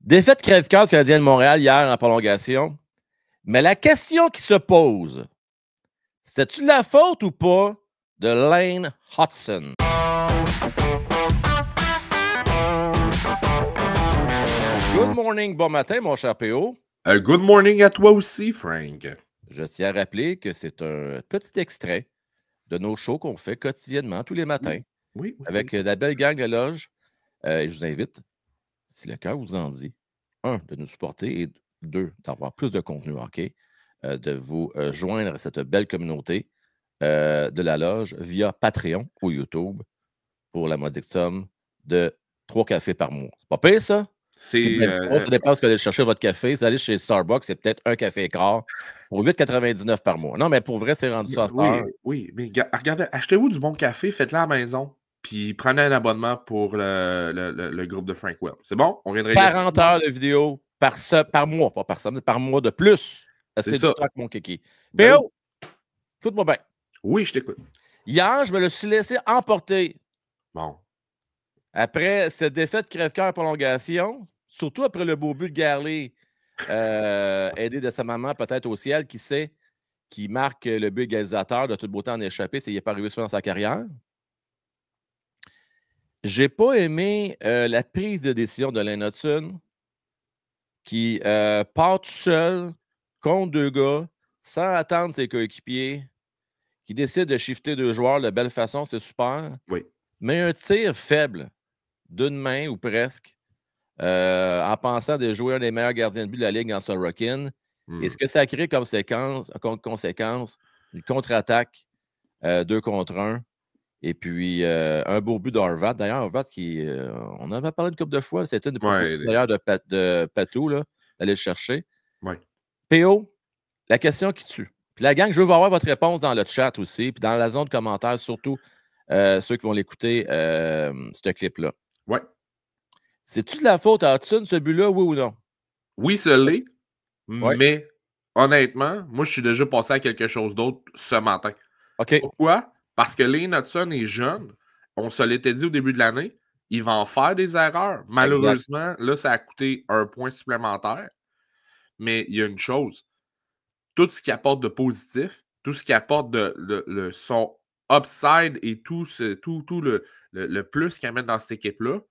Défaite crève-cœur du Canadien de Montréal hier en prolongation. Mais la question qui se pose, c'est-tu de la faute ou pas de Lane Hutson? Good morning, bon matin, mon cher PO. Good morning à toi aussi, Frank. Je tiens à rappeler que c'est un petit extrait de nos shows qu'on fait quotidiennement, tous les matins, Oui. avec la belle gang de loge. Et je vous invite, si le cœur vous en dit, un, de nous supporter et deux, d'avoir plus de contenu hockey, de vous joindre à cette belle communauté de la loge via Patreon ou YouTube pour la modique somme de 3 cafés par mois. C'est pas pire, ça? C'est. Ça dépend ce que vous allez chercher votre café. Si vous allez chez Starbucks, c'est peut-être un café quart pour 8,99 par mois. Non, mais pour vrai, c'est rendu ça à cette heure. Oui, mais regardez, achetez-vous du bon café, faites-le à la maison, puis prenez un abonnement pour le groupe de Frank Webb. C'est bon? On vient de régler 40 heures de vidéo par mois, pas par semaine, par mois de plus. C'est C'est du ça. stock, mon kiki. Ben PO, écoute-moi bien. Oui, je t'écoute. Hier, je me le suis laissé emporter. Bon. Après cette défaite crève-cœur en prolongation, surtout après le beau but de Garley, aidé de sa maman, peut-être au ciel, qui sait, qui marque le but égalisateur de toute beauté en échappé, s'il n'est pas arrivé souvent dans sa carrière. J'ai pas aimé la prise de décision de Lane Hutson qui part tout seul contre deux gars sans attendre ses coéquipiers, qui décide de shifter deux joueurs de belle façon, c'est super. Oui. Mais un tir faible d'une main ou presque, en pensant de jouer un des meilleurs gardiens de but de la Ligue en Sorokin. Et ce que ça crée comme conséquence, une contre-attaque 2 contre 1. Et puis, un beau but d'Horvat. D'ailleurs, Horvat, on en avait parlé une couple de fois. C'était une des propositions d'ailleurs de Patou, d'aller le chercher. Oui. PO, la question qui tue. Puis la gang, je veux avoir votre réponse dans le chat aussi, puis dans la zone de commentaires, surtout ceux qui vont l'écouter, ce clip-là. Oui. C'est-tu de la faute à Hutson, ce but-là, oui ou non? Oui, ce l'est. Ouais. Mais honnêtement, moi, je suis déjà passé à quelque chose d'autre ce matin. OK. Pourquoi? Parce que Lane Hutson est jeune. On se l'était dit au début de l'année. Il va en faire des erreurs. Malheureusement, là, ça a coûté un point supplémentaire. Mais il y a une chose. Tout ce qui apporte de positif, tout ce qui apporte de son upside et tout le plus qu'il amène dans cette équipe-là,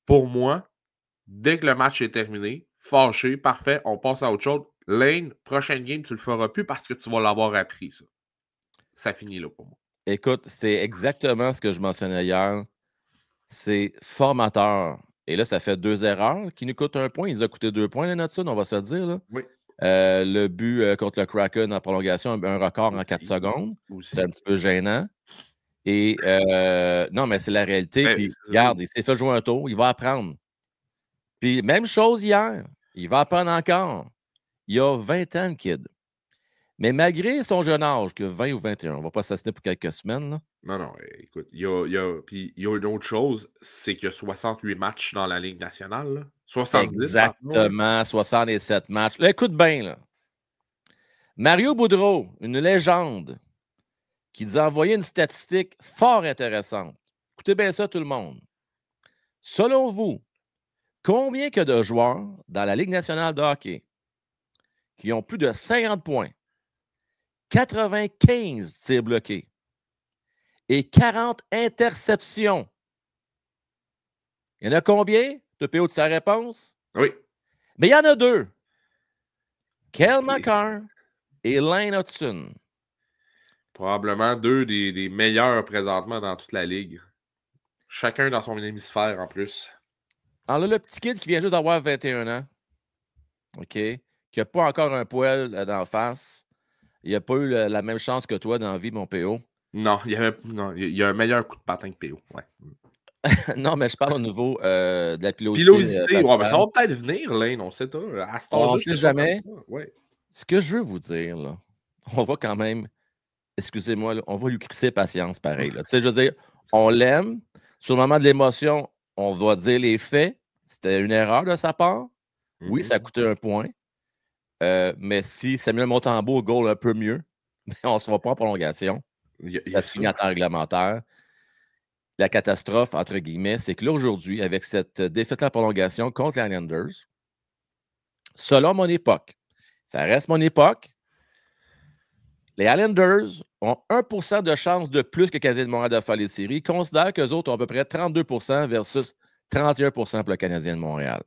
pour moi, dès que le match est terminé, fâché, parfait, on passe à autre chose. Lane, prochaine game, tu le feras plus parce que tu vas l'avoir appris, ça. Ça finit là pour moi. Écoute, c'est exactement ce que je mentionnais hier. C'est formateur. Et là, ça fait 2 erreurs qui nous coûtent 1 point. Il nous a coûté 2 points, les Hutson, on va se le dire. Là. Oui. Le but contre le Kraken en prolongation, un record en 4 secondes. C'est un petit peu gênant. Et non, mais c'est la réalité. Puis, regarde, il s'est fait jouer un tour, il va apprendre. Puis, même chose hier. Il va apprendre encore. Il a 20 ans, le kid. Mais malgré son jeune âge, que 20 ou 21, on ne va pas s'assassiner pour quelques semaines. Là. Non, écoute, il y a une autre chose, c'est qu'il y a 68 matchs dans la Ligue nationale. Là. 70 exactement, 67 matchs. Là, écoute bien, là. Mario Boudreau, une légende, qui nous a envoyé une statistique fort intéressante. Écoutez bien ça, tout le monde. Selon vous, combien que de joueurs dans la Ligue nationale de hockey qui ont plus de 50 points, 95 tirs bloqués et 40 interceptions? Il y en a combien? Tu PO de sa réponse? Oui. Mais il y en a 2. Cale Makar et Lane Hutson. Probablement 2 des meilleurs présentement dans toute la Ligue. Chacun dans son hémisphère en plus. Alors là, le petit kid qui vient juste d'avoir 21 ans, OK, qui n'a pas encore un poil d'en face, il n'a pas eu la même chance que toi dans la vie, mon PO. Non, il y a un meilleur coup de patin que PO. Ouais. Non, mais je parle au niveau de la pilosité. Pilosité, ouais, mais ça va peut-être venir, Lane, on sait pas. On ne sait jamais. Ouais. Ce que je veux vous dire, là, on va quand même, excusez-moi, là, on va lui crisser patience pareil. Tu sais, je veux dire, on l'aime. Sur le moment de l'émotion, on va dire les faits. C'était une erreur de sa part. Oui, ça a coûté 1 point. Mais si Samuel Montembeault goal un peu mieux, on ne se va pas en prolongation. Ça se finit en temps réglementaire. la catastrophe, entre guillemets, c'est que là, aujourd'hui, avec cette défaite-là en prolongation contre les Islanders, selon mon époque, ça reste mon époque, les Islanders ont 1% de chance de plus que le Canadien de Montréal de faire les séries. Ils considèrent qu'eux autres ont à peu près 32% versus 31% pour le Canadien de Montréal.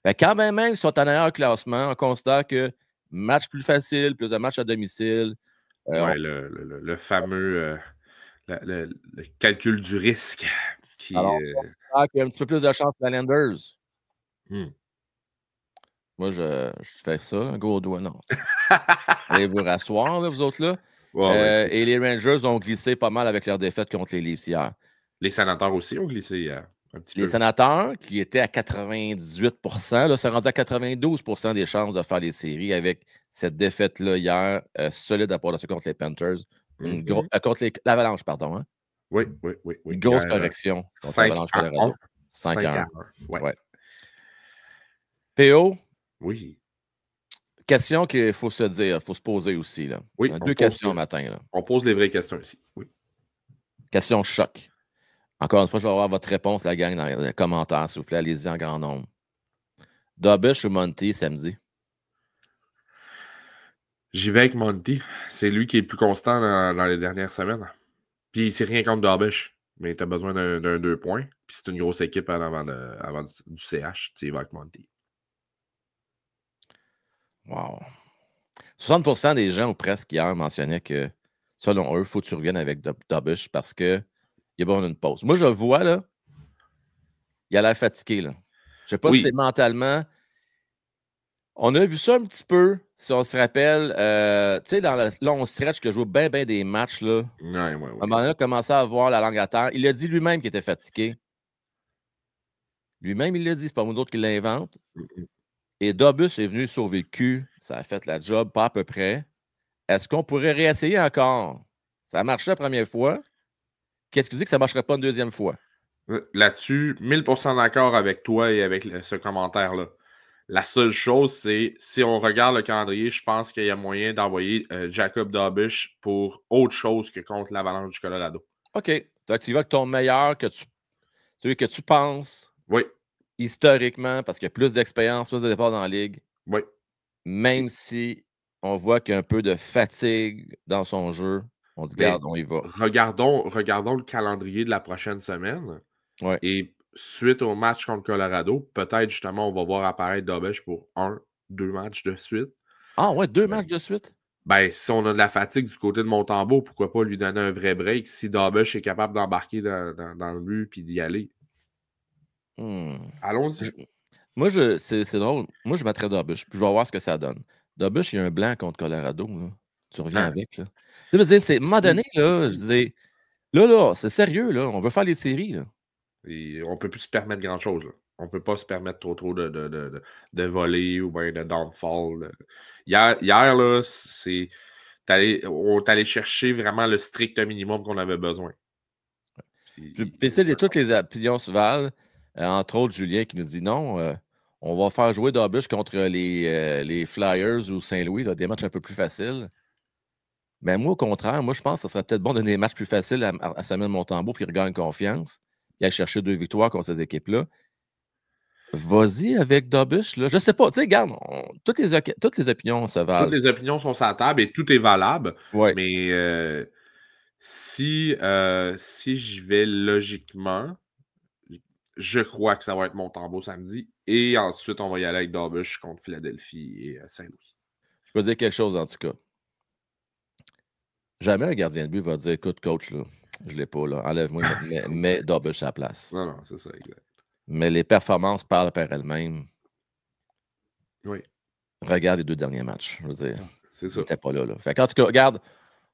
Fait quand même, ils sont en arrière classement, on considère que match plus facile, plus de matchs à domicile. Oui, le fameux le calcul du risque qui. Alors, on considère qu'il y a un petit peu plus de chance pour les Islanders. Moi, je fais ça, un gros doigt, non. Allez vous rasseoir, là, vous autres, là. Et les Rangers ont glissé pas mal avec leur défaite contre les Leafs hier. Les Sénateurs aussi ont glissé hier, un petit peu. Les Sénateurs, qui étaient à 98%, là, sont rendus à 92% des chances de faire les séries avec cette défaite-là hier, solide à part de ça contre les Panthers. Contre l'Avalanche, pardon. Hein? Oui. Une grosse correction contre l'Avalanche Colorado. 5-1. Ouais. PO? Oui. Question qu'il faut se dire, il faut se poser aussi. Là. Oui, deux questions au matin. Là. On pose les vraies questions ici. Oui. Question choc. Encore une fois, je vais avoir votre réponse, la gang, dans les commentaires, s'il vous plaît. Allez-y en grand nombre. Dobish ou Monty samedi? J'y vais avec Monty. C'est lui qui est le plus constant dans les dernières semaines. Puis c'est rien contre Dobish, mais tu as besoin d'un 2 points. Puis c'est une grosse équipe avant du CH. Tu y vas avec Monty. Wow. 60% des gens, ou presque hier, mentionnaient que, selon eux, il faut que tu reviennes avec Dobish parce qu'il a besoin d'une pause. Moi, je le vois, là. Il a l'air fatigué, là. Je ne sais pas si c'est mentalement. On a vu ça un petit peu, si on se rappelle. Tu sais, dans le long stretch que je joue bien des matchs, là. Ouais. À un moment donné, il a commencé à avoir la langue à terre. Il a dit lui-même qu'il était fatigué. Lui-même, il l'a dit. C'est pas moi d'autre qui l'invente. Et Dobish est venu sauver le cul. Ça a fait la job, pas à peu près. Est-ce qu'on pourrait réessayer encore? Ça a marché la première fois. Qu'est-ce que tu dis que ça ne marcherait pas une deuxième fois? Là-dessus, 1000% d'accord avec toi et avec ce commentaire-là. La seule chose, c'est si on regarde le calendrier, je pense qu'il y a moyen d'envoyer Jacob Dobish pour autre chose que contre l'Avalanche du Colorado. OK. Donc, tu y vas avec ton meilleur, celui que tu penses. Oui. Historiquement, parce qu'il y a plus d'expérience, plus de départ dans la ligue. Oui. Même si on voit qu'il y a un peu de fatigue dans son jeu, on dit, regarde, on y va. Regardons le calendrier de la prochaine semaine. Ouais. Et suite au match contre Colorado, peut-être justement, on va voir apparaître Dobish pour 2 matchs de suite. Ah ouais, 2 matchs de suite? Ben, si on a de la fatigue du côté de Montembeault, pourquoi pas lui donner un vrai break si Dobish est capable d'embarquer dans le but et d'y aller? Allons-y. Moi, c'est drôle. Moi, je mettrais Dobish, puis je vais voir ce que ça donne. Dobish, il y a un blanc contre Colorado. Là. Tu reviens avec. Là. Tu veux dire, à un moment donné, là, je disais, là, c'est sérieux, là. On veut faire les séries. Là. Et on ne peut plus se permettre grand-chose. On ne peut pas se permettre trop de voler ou bien de downfall. Hier là, on est allé chercher vraiment le strict minimum qu'on avait besoin. Je vais toutes les opinions se valent. Entre autres, Julien qui nous dit non, on va faire jouer Dobish contre les Flyers ou Saint-Louis, des matchs un peu plus faciles. Mais moi, au contraire, je pense que ce serait peut-être bon de donner des matchs plus faciles à Samuel Montembeault puis il regagne confiance. Il a cherché 2 victoires contre ces équipes-là. Vas-y avec Dobish. Là. Je sais pas. Tu sais, regarde, toutes les opinions se valent. Toutes les opinions sont sur la table et tout est valable. Ouais. Mais si je vais logiquement, je crois que ça va être Montembeault samedi. Et ensuite, on va y aller avec Dobish contre Philadelphie et Saint-Louis. Je peux dire quelque chose en tout cas. Jamais un gardien de but va dire écoute, coach, là, je ne l'ai pas, là. Enlève-moi, mets Dobish à la place. Non, c'est ça, exact. Mais les performances parlent par elles-mêmes. Oui. Regarde les 2 derniers matchs. Je veux dire, c'est ça. Il n'était pas là. Fait qu'en tout cas, regarde,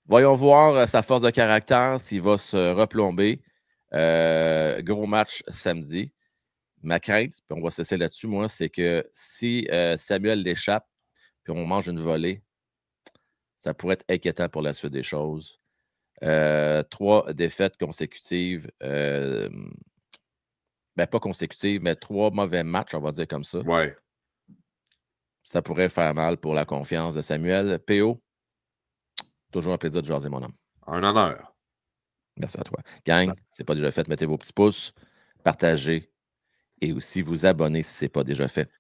voyons voir sa force de caractère, s'il va se replomber. Gros match samedi. Ma crainte, puis on va cesser là-dessus, moi, c'est que si Samuel l'échappe, puis on mange une volée, ça pourrait être inquiétant pour la suite des choses. 3 défaites consécutives. Pas consécutives, mais 3 mauvais matchs, on va dire comme ça. Ouais. Ça pourrait faire mal pour la confiance de Samuel. PO, toujours un plaisir de jaser, mon homme. Un honneur. Merci à toi. Gang, c'est pas déjà fait, mettez vos petits pouces, partagez et aussi vous abonner si ce n'est pas déjà fait.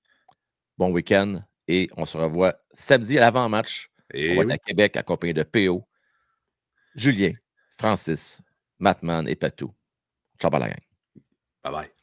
Bon week-end et on se revoit samedi à l'avant-match. On va être à Québec accompagné de PO, Julien, Francis, Matman et Patou. Ciao, bye la gang. Bye bye.